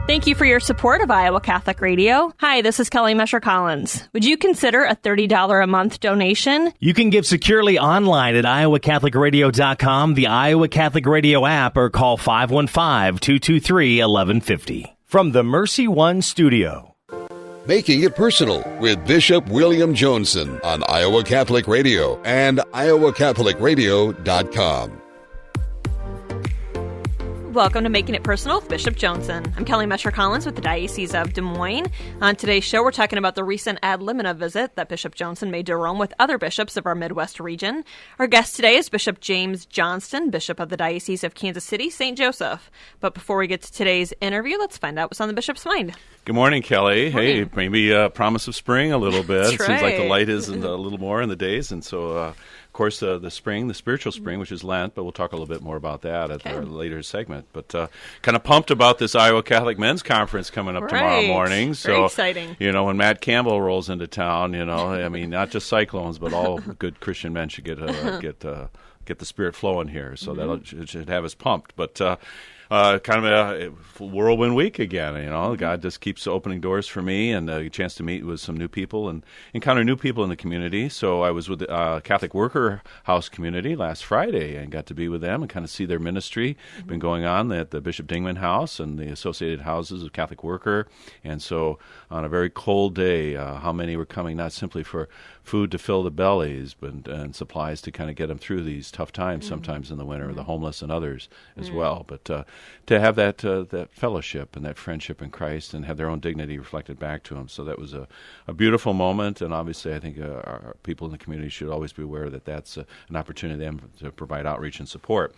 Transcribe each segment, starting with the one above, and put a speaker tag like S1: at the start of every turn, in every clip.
S1: Thank you for your support of Iowa Catholic Radio. Hi, this is Kelly Mesher-Collins. Would you consider a $30 a month donation?
S2: You can give securely online at iowacatholicradio.com, the Iowa Catholic Radio app, or call 515-223-1150. From the Mercy One studio.
S3: Making It Personal with Bishop William Joensen on Iowa Catholic Radio and iowacatholicradio.com.
S1: Welcome to Making It Personal with Bishop Joensen. I'm Kelly Mesher-Collins with the Diocese of Des Moines. On today's show, we're talking about the recent ad limina visit that Bishop Joensen made to Rome with other bishops of our Midwest region. Our guest today is Bishop James Johnston, Bishop of the Diocese of Kansas City, St. Joseph. But before we get to today's interview, let's find out what's on the bishop's mind.
S4: Good morning, Kelly.
S1: Morning.
S4: Hey, maybe a promise of spring a little bit.
S1: That's
S4: It seems like the
S1: right.
S4: light is a little more in the days, and so of course, the spring, the spiritual spring, which is Lent, but we'll talk a little bit more about that at our later segment. But kind of pumped about this Iowa Catholic Men's Conference coming up tomorrow morning. So,
S1: very exciting.
S4: You know, when Matt Campbell rolls into town, you know, I mean, not just Cyclones, but all good Christian men should get the spirit flowing here. So that should have us pumped. But kind of a whirlwind week again. You know, God just keeps opening doors for me, and a chance to meet with some new people and encounter new people in the community. So I was with the Catholic Worker House community last Friday and got to be with them and kind of see their ministry. Been going on at the Bishop Dingman House and the associated houses of Catholic Worker. And so on a very cold day, how many were coming not simply for food to fill the bellies, but and supplies to kind of get them through these tough times, sometimes in the winter, the homeless and others as well. But to have that fellowship and that friendship in Christ and have their own dignity reflected back to them. So that was a beautiful moment, and obviously I think our people in the community should always be aware that that's an opportunity for them to provide outreach and support.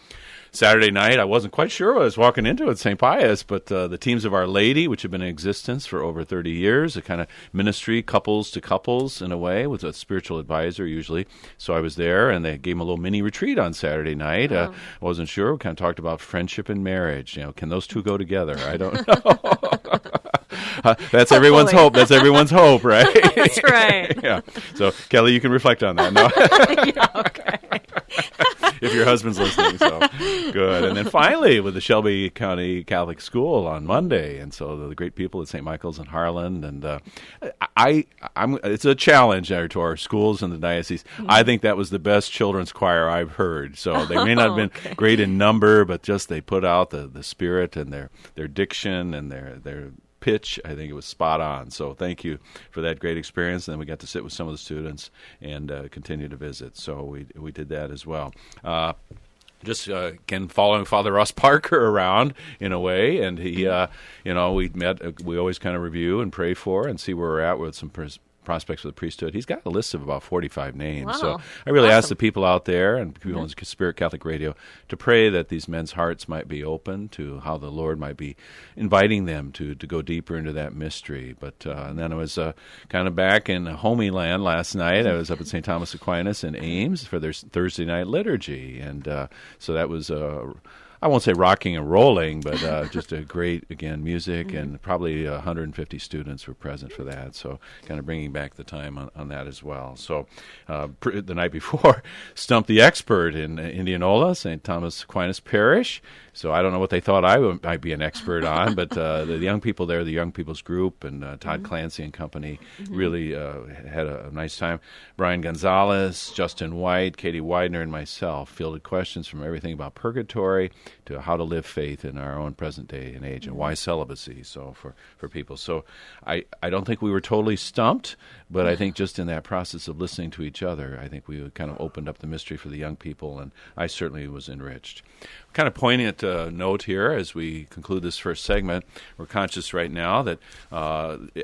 S4: Saturday night, I wasn't quite sure what I was walking into at St. Pius, but the Teams of Our Lady, which have been in existence for over 30 years, a kind of ministry, couples to couples in a way, with a spiritual advisor usually. So I was there, and they gave me a little mini retreat on Saturday night. I wasn't sure. We kind of talked about friendship and marriage. You know, can those two go together? I don't know. That's everyone's hope. That's everyone's hope, right?
S1: That's right.
S4: Yeah. So, Kelly, you can reflect on that. No?
S1: Yeah, okay.
S4: If your husband's listening, so good. And then finally, with the Shelby County Catholic School on Monday, and so the great people at St. Michael's in Harlan, and it's a challenge there to our schools in the diocese. I think that was the best children's choir I've heard. So they may not have been great in number, but just they put out the spirit and their diction and their pitch. I think it was spot on. So thank you for that great experience. And then we got to sit with some of the students and continue to visit. So we did that as well. Just again following Father Ross Parker around in a way, and he, we met. We always kind of review and pray for and see where we're at with some prospects for the priesthood. He's got a list of about 45 names.
S1: Wow.
S4: So I really ask the people out there and people on Spirit Catholic Radio to pray that these men's hearts might be open to how the Lord might be inviting them to go deeper into that mystery. But and then I was kind of back in homey land last night. I was up at St. Thomas Aquinas in Ames for their Thursday night liturgy. And so that was I won't say rocking and rolling, but just a great, again, music, and probably 150 students were present for that. So kind of bringing back the time on that as well. So the night before, Stump the Expert in Indianola, St. Thomas Aquinas Parish. So I don't know what they thought I might be an expert on, but the young people there, the young people's group, and Todd Clancy and company really had a nice time. Brian Gonzalez, Justin White, Katie Widener, and myself fielded questions from everything about purgatory to how to live faith in our own present day and age, and why celibacy. So for people, so I don't think we were totally stumped, but I think just in that process of listening to each other, I think we kind of opened up the mystery for the young people, and I certainly was enriched. Kind of poignant note here as we conclude this first segment. We're conscious right now that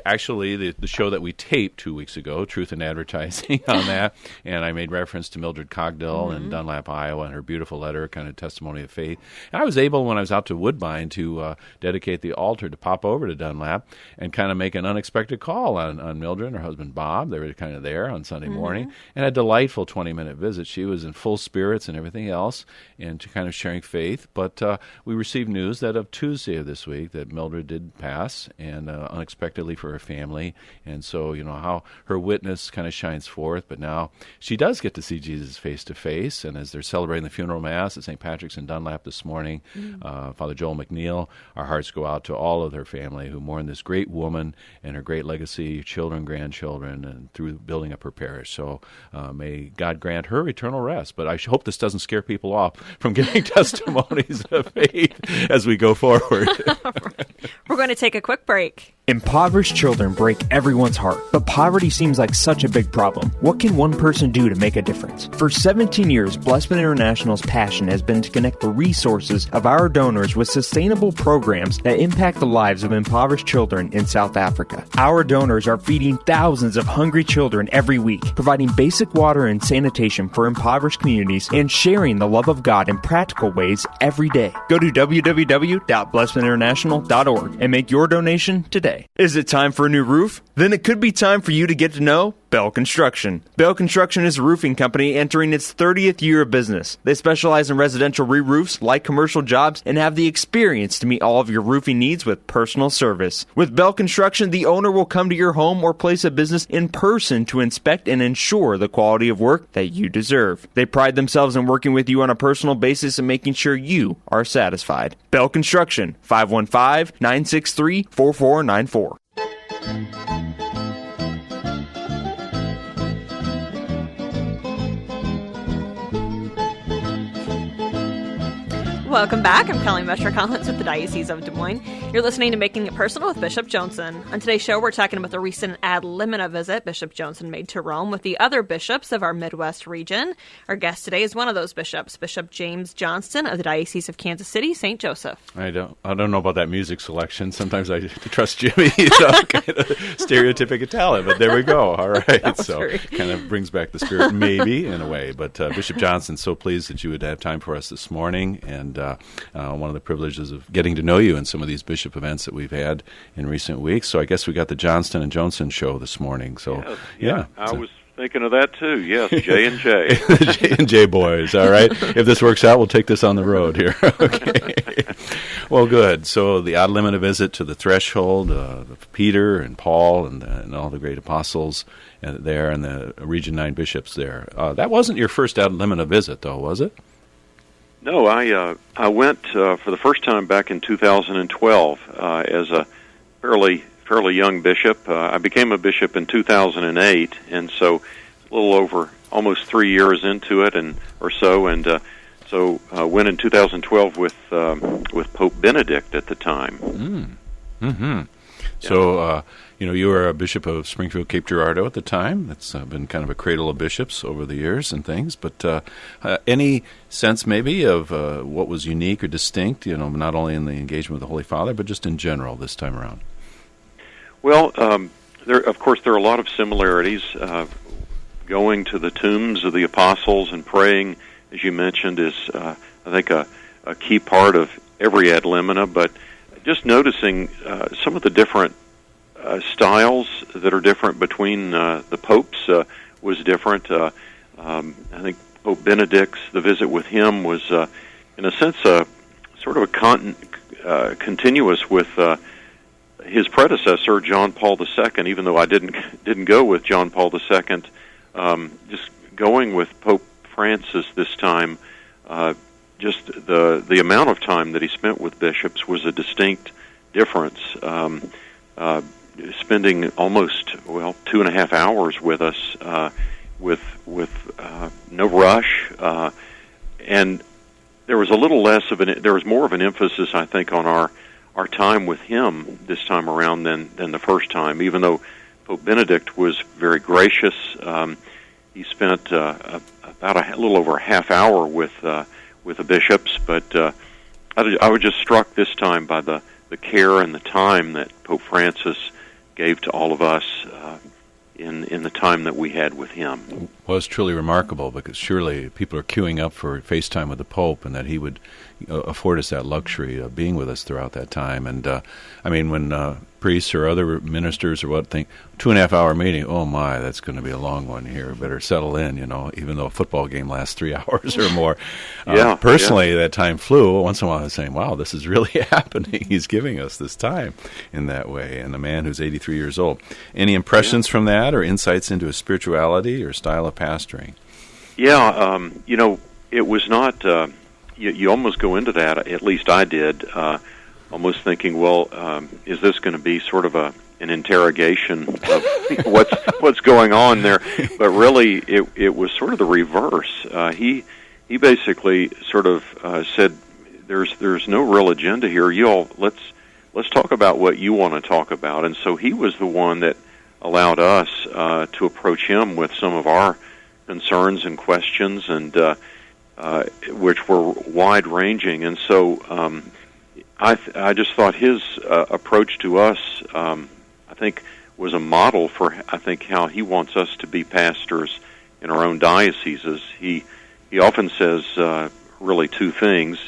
S4: actually the show that we taped 2 weeks ago, Truth in Advertising, on that, and I made reference to Mildred Cogdill in Dunlap, Iowa, and her beautiful letter, kind of testimony of faith. And I was able, when I was out to Woodbine, to dedicate the altar, to pop over to Dunlap and kind of make an unexpected call on Mildred and her husband Bob. They were kind of there on Sunday morning, and a delightful 20-minute visit. She was in full spirits and everything else, and to kind of sharing faith faith. But we received news that of Tuesday of this week that Mildred did pass, and unexpectedly for her family. And so, how her witness kind of shines forth. But now she does get to see Jesus face to face. And as they're celebrating the funeral mass at St. Patrick's in Dunlap this morning, Father Joel McNeil, our hearts go out to all of their family who mourn this great woman and her great legacy, children, grandchildren, and through building up her parish. So may God grant her eternal rest. But I hope this doesn't scare people off from giving testimonies of faith as we go forward.
S1: We're going to take a quick break.
S5: Impoverished children break everyone's heart, but poverty seems like such a big problem. What can one person do to make a difference? For 17 years, Blessman International's passion has been to connect the resources of our donors with sustainable programs that impact the lives of impoverished children in South Africa. Our donors are feeding thousands of hungry children every week, providing basic water and sanitation for impoverished communities, and sharing the love of God in practical ways every day. Go to www.blessmaninternational.org and make your donation today. Is it time for a new roof? Then it could be time for you to get to know Bell Construction. Bell Construction is a roofing company entering its 30th year of business. They specialize in residential re-roofs, light commercial jobs, and have the experience to meet all of your roofing needs with personal service. With Bell Construction, the owner will come to your home or place of business in person to inspect and ensure the quality of work that you deserve. They pride themselves in working with you on a personal basis and making sure you are satisfied. Bell Construction, 515-963-4494.
S1: Welcome back. I'm Kelly Mesher Collins with the Diocese of Des Moines. You're listening to Making It Personal with Bishop Joensen. On today's show, we're talking about the recent ad limina visit Bishop Joensen made to Rome with the other bishops of our Midwest region. Our guest today is one of those bishops, Bishop James Johnston of the Diocese of Kansas City, St. Joseph.
S4: I don't know about that music selection. Sometimes I trust Jimmy. Kind of stereotypic talent, but there we go. All right. So kind of brings back the spirit, maybe, in a way. But Bishop Johnston, so pleased that you would have time for us this morning. And one of the privileges of getting to know you in some of these bishop events that we've had in recent weeks. So I guess we got the Johnston and Joensen show this morning. So yeah.
S6: I was thinking of that too. Yes, J&J.
S4: The J&J boys. All right. If this works out, we'll take this on the road here. Okay. Well, good. So the ad limina visit to the threshold of Peter and Paul and all the great apostles there and the Region 9 bishops there. That wasn't your first ad limina visit, though, was it?
S6: No, I went for the first time back in 2012 as a fairly young bishop. I became a bishop in 2008, and so a little over almost 3 years into it, or so, and so went in 2012 with Pope Benedict at the time.
S4: Mm-hmm. So. You were a bishop of Springfield, Cape Girardeau at the time. That's been kind of a cradle of bishops over the years and things. But any sense maybe of what was unique or distinct, not only in the engagement with the Holy Father, but just in general this time around?
S6: Well, there are a lot of similarities. Going to the tombs of the apostles and praying, as you mentioned, is, I think, a key part of every ad limina. But just noticing some of the different styles that are different between the popes was different. I think Pope Benedict's, the visit with him was, in a sense, sort of a continuous with his predecessor, John Paul II. Even though I didn't go with John Paul II, just going with Pope Francis this time, just the amount of time that he spent with bishops was a distinct difference. Spending almost 2.5 hours with us, with no rush, and there was a little less of there was more of an emphasis, I think, on our time with him this time around than the first time. Even though Pope Benedict was very gracious, he spent about a little over a half hour with the bishops, but I was just struck this time by the care and the time that Pope Francis gave to all of us in the time that we had with him.
S4: Well, it's truly remarkable because surely people are queuing up for FaceTime with the Pope and that he would afford us that luxury of being with us throughout that time. And when priests or other ministers or what think 2.5 hour meeting, oh my, that's going to be a long one here. Better settle in, even though a football game lasts 3 hours or more. Personally, that time flew. Once in a while I was saying, wow, this is really happening. He's giving us this time in that way. And a man who's 83 years old. Any impressions from that or insights into his spirituality or style of pastoring?
S6: Yeah, it was not, you almost go into that, at least I did, almost thinking, well, is this going to be sort of an interrogation of what's going on there? But really, it was sort of the reverse. He basically sort of said, "There's no real agenda here. You all let's talk about what you want to talk about." And so he was the one that allowed us to approach him with some of our concerns and questions, and which were wide ranging. And so I just thought his approach to us, I think, was a model for how he wants us to be pastors in our own dioceses. He often says really two things.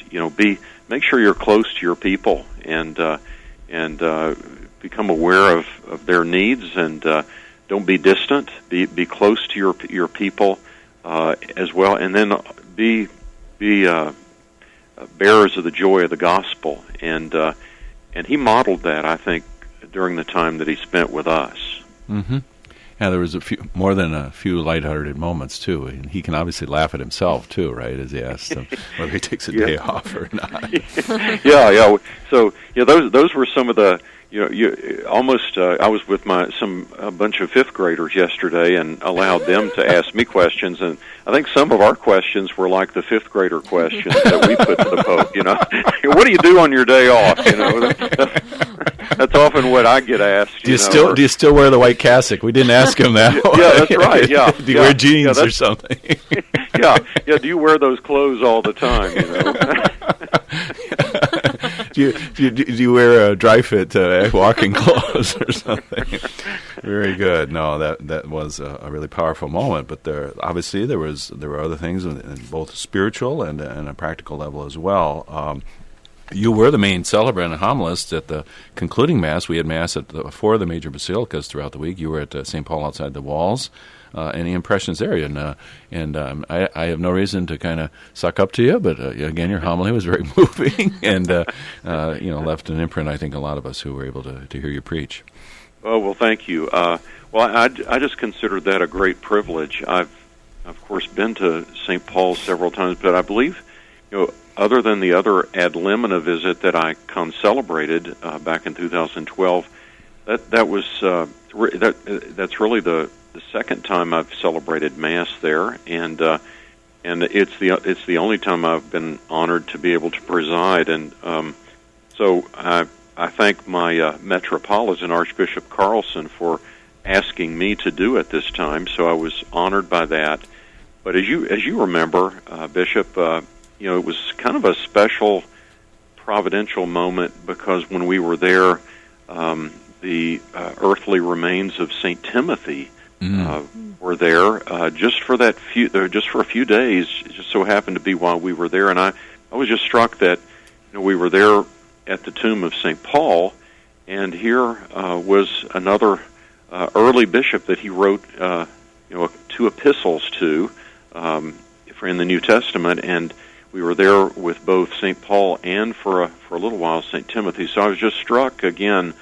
S6: Make sure you're close to your people and become aware of their needs, and don't be distant. Be close to your people as well, and then be bearers of the joy of the gospel. And he modeled that, I think, during the time that he spent with us.
S4: Mm-hmm. Yeah, there was more than a few lighthearted moments too, and he can obviously laugh at himself too, right? As he asks him whether he takes a day off or not.
S6: Yeah. So those were some of the. I was with a bunch of fifth graders yesterday and allowed them to ask me questions, and I think some of our questions were like the fifth grader questions that we put to the Pope. What do you do on your day off? That's often what I get asked.
S4: Do you still wear the white cassock? We didn't ask him that.
S6: Yeah, that's right. Yeah.
S4: Do you wear jeans or something?
S6: Yeah. Do you wear those clothes all the time?
S4: Do you wear dry fit walking clothes or something? Very good. No, that was a really powerful moment. But there were other things in both spiritual and a practical level as well. You were the main celebrant and homilist at the concluding Mass. We had Mass at 4 of the major basilicas throughout the week. You were at St. Paul outside the walls. Any impressions there? And I have no reason to kind of suck up to you, but again, your homily was very moving and left an imprint. I think a lot of us who were able to hear you preach.
S6: Oh, well, thank you. I just considered that a great privilege. I've of course been to St. Paul several times, but I believe other than the other ad limina visit that I concelebrated back in 2012, that's really the second time I've celebrated Mass there, and it's the only time I've been honored to be able to preside, and so I thank my Metropolitan Archbishop Carlson for asking me to do it this time. So I was honored by that. But as you remember, Bishop, it was kind of a special providential moment, because when we were there, the earthly remains of St. Timothy were there just for a few days. It just so happened to be while we were there, and I was just struck that we were there at the tomb of St. Paul, and here was another early bishop that he wrote 2 epistles to in the New Testament, and we were there with both St. Paul and for a little while St. Timothy. So I was just struck again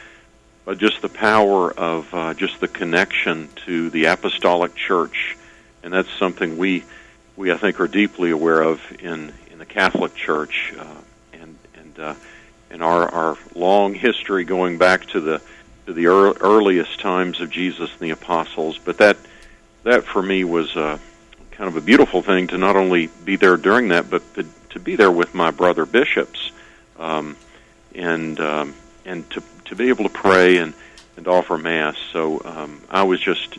S6: by just the power of just the connection to the Apostolic Church, and that's something we I think are deeply aware of in the Catholic Church, and our long history going back to the earliest times of Jesus and the apostles. But that for me was kind of a beautiful thing, to not only be there during that, but to be there with my brother bishops, and to be able to pray and offer Mass. So it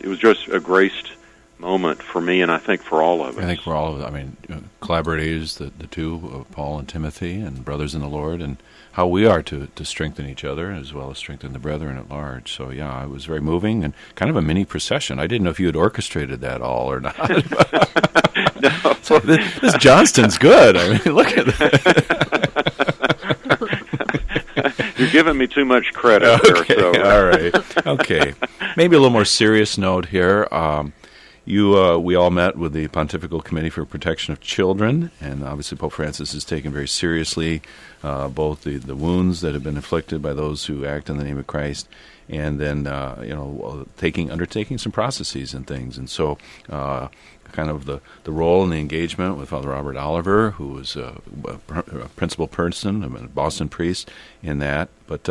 S6: was just a graced moment for me, and I think for all of us.
S4: I think for all of us. I mean, collaborators, the two, Paul and Timothy, and brothers in the Lord, and how we are to strengthen each other as well as strengthen the brethren at large. So, yeah, it was very moving and kind of a mini procession. I didn't know if you had orchestrated that all or not.
S6: No.
S4: So this Johnston's good. I mean, look at that.
S6: You're giving me too much credit there. So.
S4: All right. Okay. Maybe a little more serious note here. We all met with the Pontifical Committee for Protection of Children, and obviously Pope Francis has taken very seriously both the wounds that have been inflicted by those who act in the name of Christ, and then undertaking some processes and things. And so kind of the role and the engagement with Father Robert Oliver, who was a principal person, a Boston priest in that. But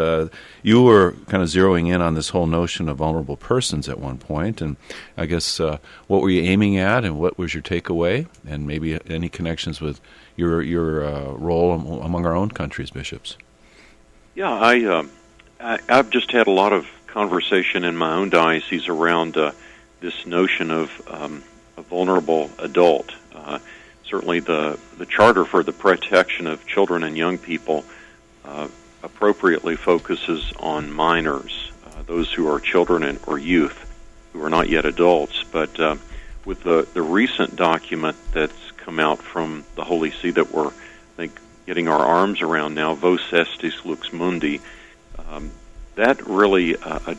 S4: you were kind of zeroing in on this whole notion of vulnerable persons at one point, and I guess what were you aiming at, and what was your takeaway, and maybe any connections with your role among our own country's bishops?
S6: Yeah, I've just had a lot of conversation in my own diocese around this notion of a vulnerable adult. Certainly the Charter for the Protection of Children and Young People appropriately focuses on minors, those who are children or youth who are not yet adults. But with the recent document that's come out from the Holy See that we're, I think, getting our arms around now, Vos Estis Lux Mundi, that really...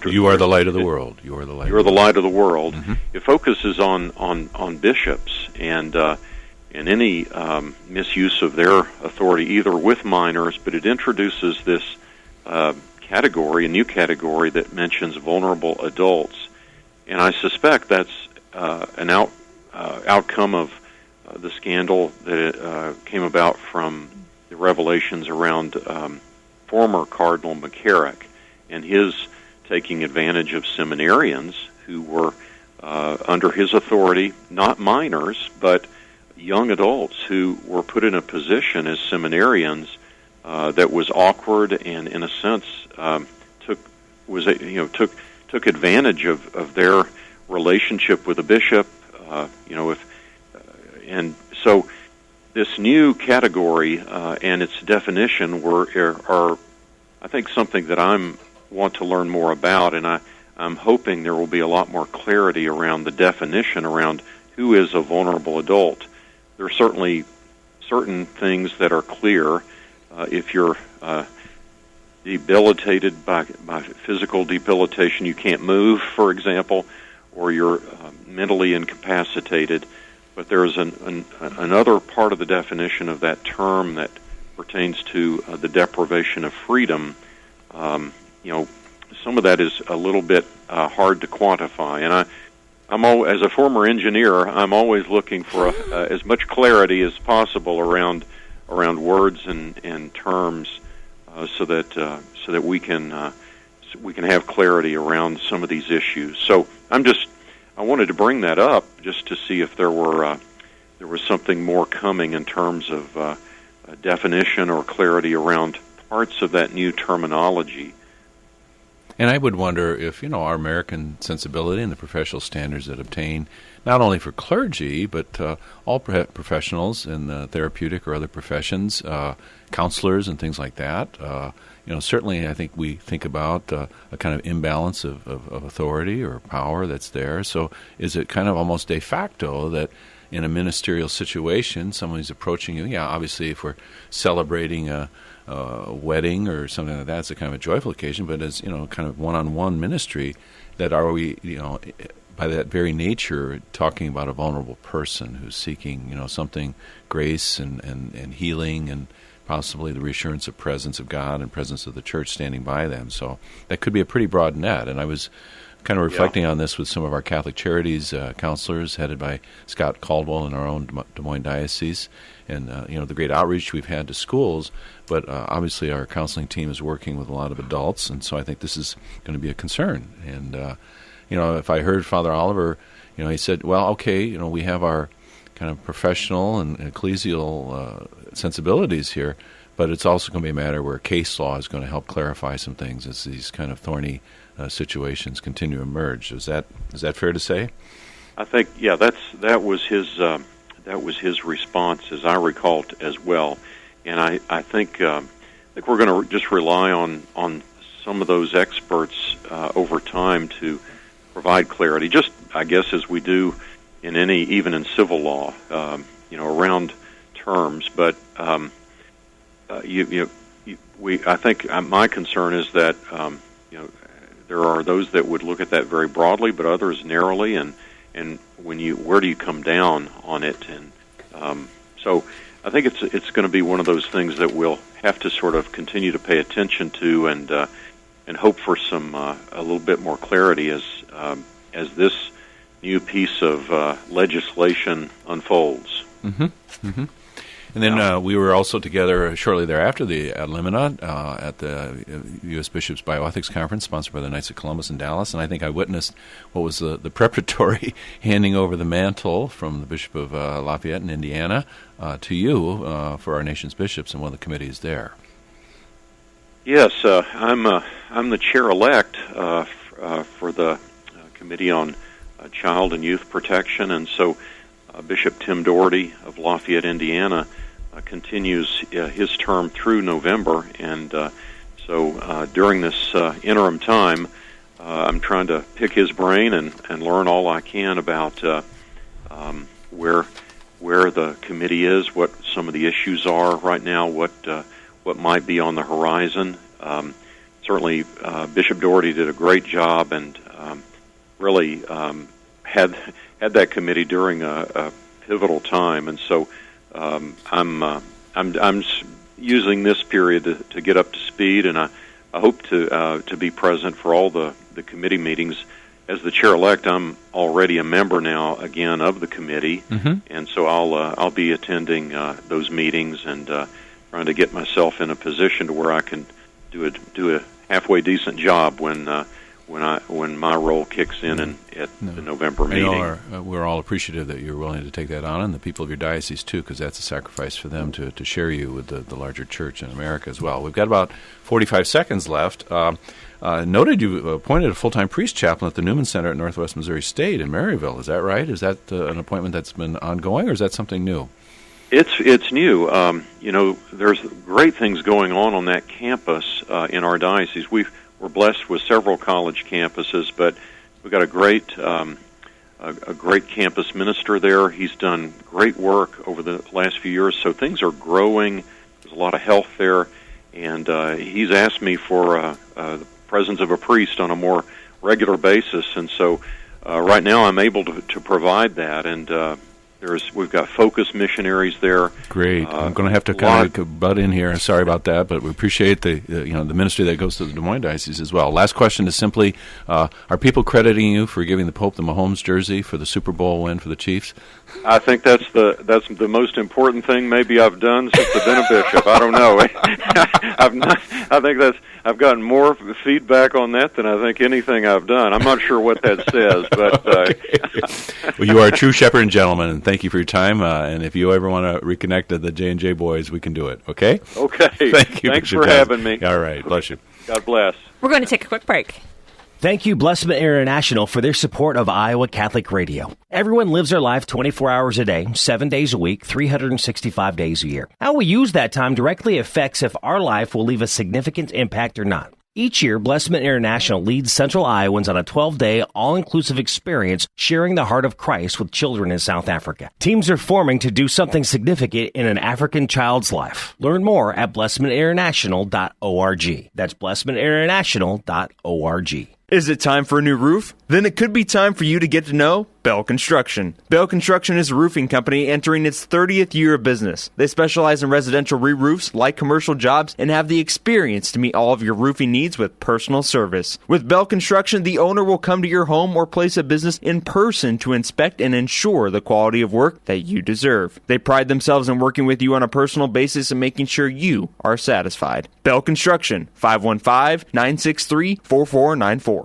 S4: you are the light of the world. You are the light.
S6: You're the light of the world. Mm-hmm. It focuses on bishops and any misuse of their authority, either with minors, but it introduces this category, a new category that mentions vulnerable adults. And I suspect that's an outcome of the scandal that came about from the revelations around former Cardinal McCarrick and his taking advantage of seminarians who were under his authority, not minors, but young adults who were put in a position as seminarians that was awkward and, in a sense, took advantage of their relationship with a bishop. And so this new category and its definition are, I think, something that I want to learn more about, and I'm hoping there will be a lot more clarity around the definition around who is a vulnerable adult. There are certainly certain things that are clear. If you're debilitated by physical debilitation, you can't move, for example, or you're mentally incapacitated. But there is another part of the definition of that term that pertains to the deprivation of freedom. Some of that is a little bit hard to quantify, and as a former engineer, I'm always looking for as much clarity as possible around words and terms, so that we can have clarity around some of these issues. So I wanted to bring that up just to see if there was something more coming in terms of a definition or clarity around parts of that new terminology.
S4: And I would wonder if, our American sensibility and the professional standards that obtain, not only for clergy, but all professionals in the therapeutic or other professions, counselors and things like that. Certainly I think we think about a kind of imbalance of authority or power that's there. So is it kind of almost de facto that in a ministerial situation, somebody's approaching you? Yeah, obviously if we're celebrating a wedding or something like that, it's a kind of a joyful occasion, but as kind of one-on-one ministry, that are we by that very nature talking about a vulnerable person who's seeking something, grace and healing and possibly the reassurance of presence of God and presence of the church standing by them. So that could be a pretty broad net. And I was kind of reflecting on this with some of our Catholic Charities counselors headed by Scott Caldwell in our own Des Moines diocese, and the great outreach we've had to schools. But obviously our counseling team is working with a lot of adults, and so I think this is going to be a concern. And if I heard Father Oliver, he said, well, okay, we have our kind of professional and ecclesial sensibilities here, but it's also going to be a matter where case law is going to help clarify some things as these kind of thorny situations continue to emerge. Is that fair to say?
S6: I think, yeah, that was his response, as I recall as well. And I think we're going to just rely on some of those experts over time to provide clarity. Just, I guess, as we do in even in civil law, around terms. But you I think my concern is that there are those that would look at that very broadly, but others narrowly, and where do you come down on it? And so I think it's going to be one of those things that we'll have to sort of continue to pay attention to, and hope for some a little bit more clarity as this new piece of legislation unfolds.
S4: Mm-hmm. Mm-hmm. And then we were also together shortly thereafter, the Limina, at the U.S. Bishops' Bioethics Conference, sponsored by the Knights of Columbus in Dallas. And I think I witnessed what was the preparatory handing over the mantle from the Bishop of Lafayette in Indiana to you for our nation's bishops and one of the committees there.
S6: Yes, I'm the chair-elect for the Committee on Child and Youth Protection, and so Bishop Tim Doherty of Lafayette, Indiana, continues his term through November, and so during this interim time, I'm trying to pick his brain and learn all I can about where the committee is, what some of the issues are right now, what might be on the horizon. Certainly, Bishop Doherty did a great job and really had that committee during a pivotal time, and so I'm using this period to get up to speed, and I hope to be present for all the committee meetings. As the chair-elect, I'm already a member now again of the committee, and so I'll be attending those meetings and trying to get myself in a position to where I can do a halfway decent job when my role kicks in at the November meeting.
S4: We're all appreciative that you're willing to take that on, and the people of your diocese too, because that's a sacrifice for them to share you with the larger church in America as well. We've got about 45 seconds left. Noted you appointed a full-time priest chaplain at the Newman Center at Northwest Missouri State in Maryville. Is that right? Is that an appointment that's been ongoing, or is that something new?
S6: It's new. There's great things going on that campus in our diocese. We're blessed with several college campuses, but we've got a great campus minister there. He's done great work over the last few years, so things are growing. There's a lot of health there, and he's asked me for the presence of a priest on a more regular basis, and so right now I'm able to provide that, and we've got focus missionaries there.
S4: Great. I'm going to have to kind of butt in here. Sorry about that, but we appreciate the ministry that goes to the Des Moines Diocese as well. Last question is simply: are people crediting you for giving the Pope the Mahomes jersey for the Super Bowl win for the Chiefs?
S6: I think that's the most important thing maybe I've done since I've been a bishop. I don't know. I've gotten more feedback on that than I think anything I've done. I'm not sure what that says, but
S4: well, you are a true shepherd and gentleman, and thank you for your time. And if you ever want to reconnect to the J&J boys, we can do it. Okay.
S6: Okay.
S4: Thank you.
S6: Thanks for having me.
S4: All right. Bless you.
S6: God bless.
S1: We're going to take a quick break.
S2: Thank you, Blessman International, for their support of Iowa Catholic Radio. Everyone lives their life 24 hours a day, 7 days a week, 365 days a year. How we use that time directly affects if our life will leave a significant impact or not. Each year, Blessman International leads Central Iowans on a 12-day, all-inclusive experience sharing the heart of Christ with children in South Africa. Teams are forming to do something significant in an African child's life. Learn more at blessmaninternational.org. That's blessmaninternational.org.
S5: Is it time for a new roof? Then it could be time for you to get to know Bell Construction. Bell Construction is a roofing company entering its 30th year of business. They specialize in residential re-roofs, light commercial jobs, and have the experience to meet all of your roofing needs with personal service. With Bell Construction, the owner will come to your home or place of business in person to inspect and ensure the quality of work that you deserve. They pride themselves in working with you on a personal basis and making sure you are satisfied. Bell Construction, 515-963-4494.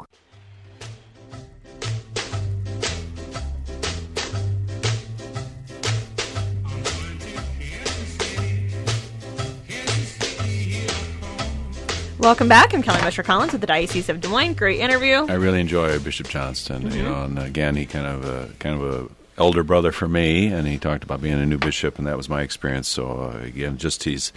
S1: Welcome back. I'm Kelly Mesher-Collins with the Diocese of Des Moines. Great interview.
S4: I really enjoy Bishop Johnston. And again, he kind of a elder brother for me, and he talked about being a new bishop, and that was my experience. So again, just he's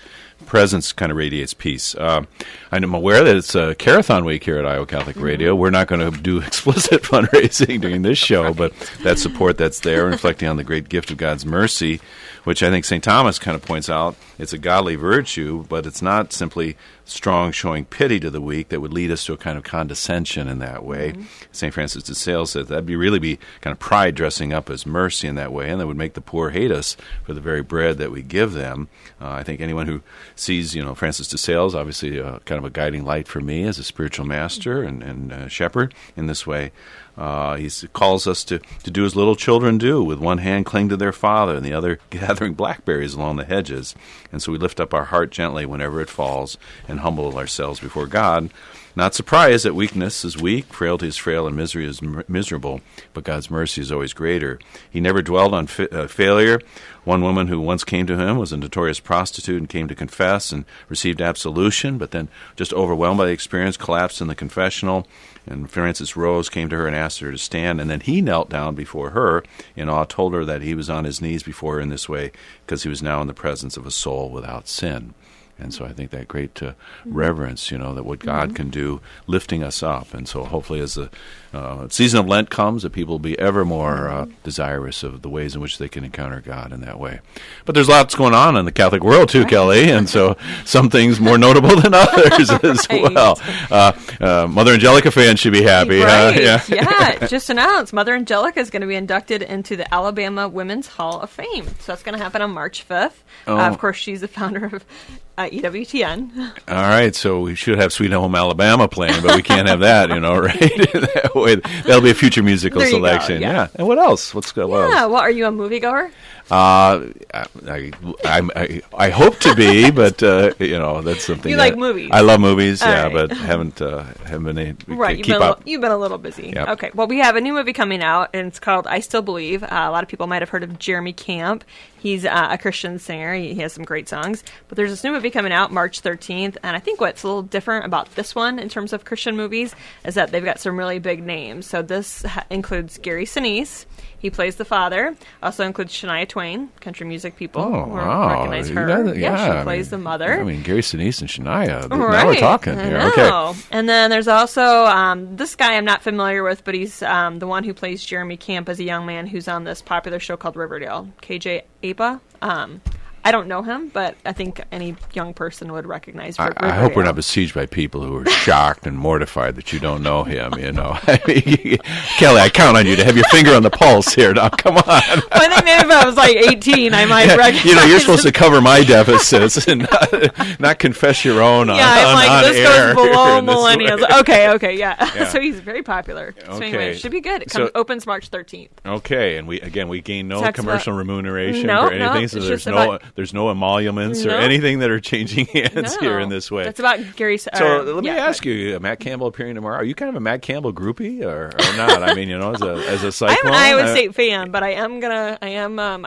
S4: presence kind of radiates peace. I'm aware that it's a Carathon Week here at Iowa Catholic Radio. We're not going to do explicit fundraising during this show, but that support that's there, reflecting on the great gift of God's mercy, which I think St. Thomas kind of points out. It's a godly virtue, but it's not simply strong showing pity to the weak that would lead us to a kind of condescension in that way. St. Francis de Sales said that'd really be kind of pride dressing up as mercy in that way, and that would make the poor hate us for the very bread that we give them. I think anyone who sees, Francis de Sales, obviously kind of a guiding light for me as a spiritual master and shepherd in this way. He calls us to do as little children do, with one hand cling to their father and the other gathering blackberries along the hedges. And so we lift up our heart gently whenever it falls and humble ourselves before God, not surprised that weakness is weak, frailty is frail, and misery is miserable, but God's mercy is always greater. He never dwelled on failure. One woman who once came to him was a notorious prostitute and came to confess and received absolution, but then, just overwhelmed by the experience, collapsed in the confessional. And Francis rose, came to her, and asked her to stand. And then he knelt down before her in awe, told her that he was on his knees before her in this way because he was now in the presence of a soul without sin. And so I think that great reverence, that what God can do, lifting us up. And so hopefully as the season of Lent comes, that people will be ever more desirous of the ways in which they can encounter God in that way. But there's lots going on in the Catholic world too, Kelly, and so some things more notable than others as well. Mother Angelica fans should be happy.
S1: Right.
S4: Yeah,
S1: just announced Mother Angelica is going to be inducted into the Alabama Women's Hall of Fame. So that's going to happen on March 5th. Of course, she's the founder of EWTN.
S4: All right, so we should have Sweet Home Alabama playing, but we can't have that, right? That way, that'll be a future musical selection.
S1: Go, yeah.
S4: And what else? What else?
S1: Well, are you a moviegoer?
S4: I hope to be, but that's something.
S1: You like movies?
S4: I love movies,
S1: right.
S4: But haven't been able to
S1: right.
S4: keep up.
S1: You've been a little busy.
S4: Yep.
S1: Okay. Well, we have a new movie coming out, and it's called "I Still Believe." A lot of people might have heard of Jeremy Camp. He's a Christian singer. He has some great songs. But there's this new movie coming out March 13th, and I think what's a little different about this one in terms of Christian movies is that they've got some really big names. So this includes Gary Sinise. He plays the father. Also includes Shania Twain, country music people who recognize her. She plays the mother.
S4: I mean, Gary Sinise and Shania.
S1: Right.
S4: Now we're talking here. Okay.
S1: And then there's also this guy I'm not familiar with, but he's the one who plays Jeremy Camp as a young man who's on this popular show called Riverdale. KJ Apa. I don't know him, but I think any young person would recognize Riverdale.
S4: I hope we're not besieged by people who are shocked and mortified that you don't know him, I mean, Kelly, I count on you to have your finger on the pulse here. Now, come on.
S1: Well, I think maybe if I was like 18, I might recognize
S4: you're supposed to cover my deficits and not confess your own on
S1: this
S4: air.
S1: Goes below millennials. Okay, yeah. So he's very popular. So anyway, it should be good. It opens March 13th.
S4: Okay, and we gain no commercial remuneration or anything, so there's no emoluments or anything that are changing hands here in this way.
S1: That's about Gary.
S4: So let me ask you, Matt Campbell appearing tomorrow. Are you kind of a Matt Campbell groupie or not? I mean, as a cyclone.
S1: I'm an Iowa State fan, but I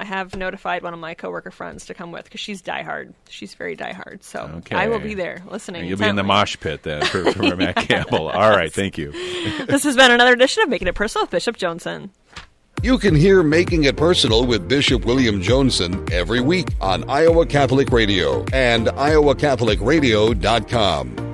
S1: have notified one of my coworker friends to come with because she's diehard. She's very diehard. So I will be there listening.
S4: You'll be in the mosh pit then for Matt Campbell. All right, thank you.
S1: This has been another edition of Making It Personal with Bishop Joensen.
S3: You can hear Making It Personal with Bishop William Joensen every week on Iowa Catholic Radio and iowacatholicradio.com.